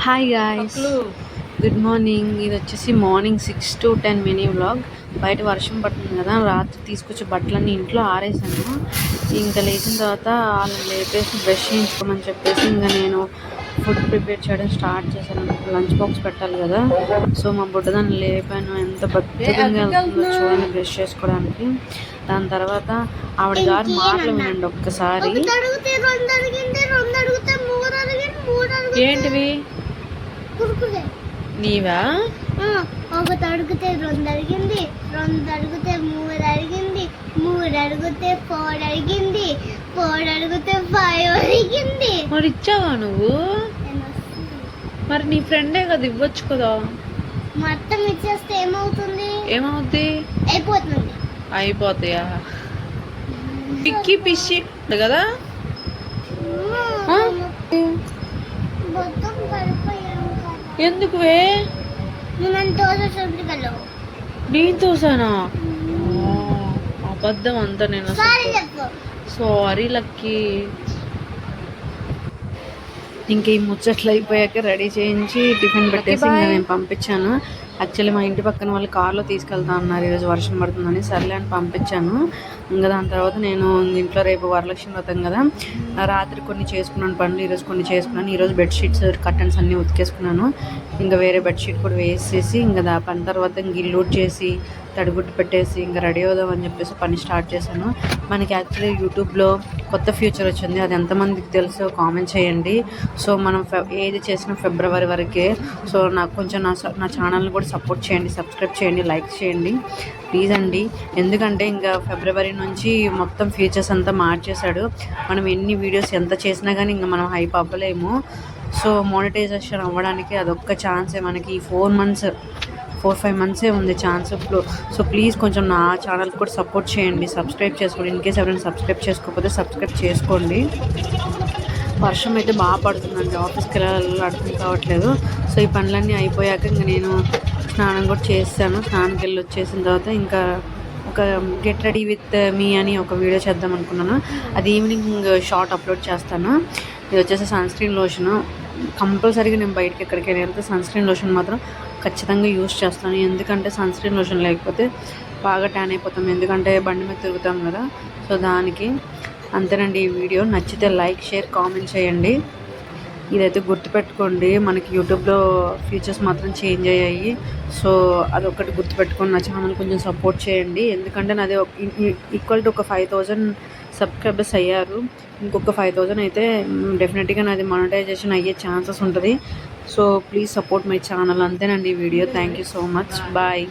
Hi guys, good morning. ఇది వచ్చేసి morning 6 to 10 mini vlog. బయట వర్షం పడుతుంది కదా, రాత్రి తీసుకొచ్చి బట్టలన్నీ ఇంట్లో ఆరేసాను. ఇంకా లేచిన తర్వాత వాళ్ళని లేపేసి బ్రష్ చేయించుకోమని చెప్పేసి ఇంకా నేను ఫుడ్ ప్రిపేర్ చేయడం స్టార్ట్ చేశాను. లంచ్ బాక్స్ పెట్టాలి కదా, సో మా బుడ్డదాన్ని లేపాను. ఎంత బద్దకంగా వెళ్తుందో చూడండి బ్రష్ చేసుకోవడానికి. దాని తర్వాత ఆవిడ గారు మాటలు వినండి ఒక్కసారి. ఏంటివి నీవా? ఒకటి అడిగితే 2 అడిగింది, 2 అడిగితే 3 అడిగింది, 3 అడిగితే 4 అడిగింది, 4 అడిగితే 5 అడిగింది. మరి ఇచ్చావా నువ్వు? మరి నీ ఫ్రెండే కదా, ఇవ్వచ్చు కదా. మొత్తం ఇచ్చేస్తే ఏమవుద్ది? అయిపోతాయా? పిక్కి పిచ్చి కదా. ఎందుకు నేను తోసానా? అబద్ధం అంతా. నేను సారీ లక్కీ. ఇంక ఈ ముచ్చట్లు అయిపోయాక రెడీ చేయించి టిఫిన్ పెట్టేసి ఇంకా నేను పంపించాను. యాక్చువల్లీ మా ఇంటి పక్కన వాళ్ళు కార్లో తీసుకెళ్తా అన్నారు, ఈరోజు వర్షం పడుతుందని. సర్లే అని పంపించాను. ఇంకా దాని తర్వాత నేను ఇంట్లో రేపు వరలక్ష్మి వ్రతం కదా, రాత్రి కొన్ని చేసుకున్నాను పనులు, ఈరోజు కొన్ని చేసుకున్నాను. ఈరోజు బెడ్షీట్స్ కర్టన్స్ అన్నీ ఉతికేసుకున్నాను. ఇంకా వేరే బెడ్షీట్ కూడా వేసేసి ఇంకా పని తర్వాత ఇంక ఇల్లు చేసి తడిగుడ్డు పెట్టేసి ఇంకా రెడీ అవుదామని చెప్పేసి పని స్టార్ట్ చేశాను. మనకి యాక్చువల్లీ యూట్యూబ్లో కొత్త ఫ్యూచర్ వచ్చింది, అది ఎంతమందికి తెలుసో కామెంట్ చేయండి. సో మనం ఏది చేసినా ఫిబ్రవరి వరకే. సో నాకు కొంచెం నా ఛానల్ని కూడా సపోర్ట్ చేయండి, సబ్స్క్రైబ్ చేయండి, లైక్ చేయండి ప్లీజ్ అండి. ఎందుకంటే ఇంకా ఫిబ్రవరి నుంచి మొత్తం ఫీచర్స్ అంతా మార్చేశాడు. మనం ఎన్ని వీడియోస్ ఎంత చేసినా కానీ ఇంకా మనం హైప్ అవ్వలేము. సో మోనిటైజేషన్ అవ్వడానికి అదొక్క ఛాన్సే మనకి. 4-5 మంత్సే ఉంది ఛాన్స్ ఇప్పుడు. సో ప్లీజ్ కొంచెం నా ఛానల్ కూడా సపోర్ట్ చేయండి, సబ్స్క్రైబ్ చేసుకోండి. ఇన్ కేస్ ఎవరైనా సబ్స్క్రైబ్ చేసుకోకపోతే సబ్స్క్రైబ్ చేసుకోండి. వర్షం అయితే బాగా పడుతుందండి, ఆఫీస్కి వెళ్ళాలి అర్థం కావట్లేదు. సో ఈ పనులన్నీ అయిపోయాక ఇంకా నేను స్నానం కూడా చేస్తాను. స్నానంకి వెళ్ళి వచ్చేసిన తర్వాత ఇంకా ఒక గెట్ రెడీ విత్ మీ అని ఒక వీడియో చేద్దాం అనుకున్నాను. అది ఈవినింగ్ షార్ట్ అప్లోడ్ చేస్తాను. ఇది వచ్చేసి సన్స్క్రీన్ లోషన్. కంపల్సరీగా నేను బయటకి ఎక్కడికైనా వెళ్తే సన్స్క్రీన్ లోషన్ మాత్రం ఖచ్చితంగా యూస్ చేస్తాను. ఎందుకంటే సన్స్క్రీన్ లోషన్ లేకపోతే బాగా ట్యాన్ అయిపోతాం, ఎందుకంటే బండి మీద తిరుగుతాం కదా. సో దానికి అంతేనండి. ఈ వీడియో నచ్చితే లైక్, షేర్, కామెంట్ చేయండి. ఇదైతే గుర్తుపెట్టుకోండి, మనకి యూట్యూబ్లో ఫీచర్స్ మాత్రం చేంజ్ అయ్యాయి. సో అదొకటి గుర్తుపెట్టుకొని నా ఛానల్ కొంచెం సపోర్ట్ చేయండి. ఎందుకంటే నాది ఈక్వల్ టు ఒక 5,000 సబ్స్క్రైబర్స్ అయ్యారు. ఇంకొక 5,000 అయితే డెఫినెట్గా నాది మానిటైజేషన్ అయ్యే ఛాన్సెస్ ఉంటుంది. So please support my channel. అంతేనండి ఈ వీడియో. Thank you so much. Bye.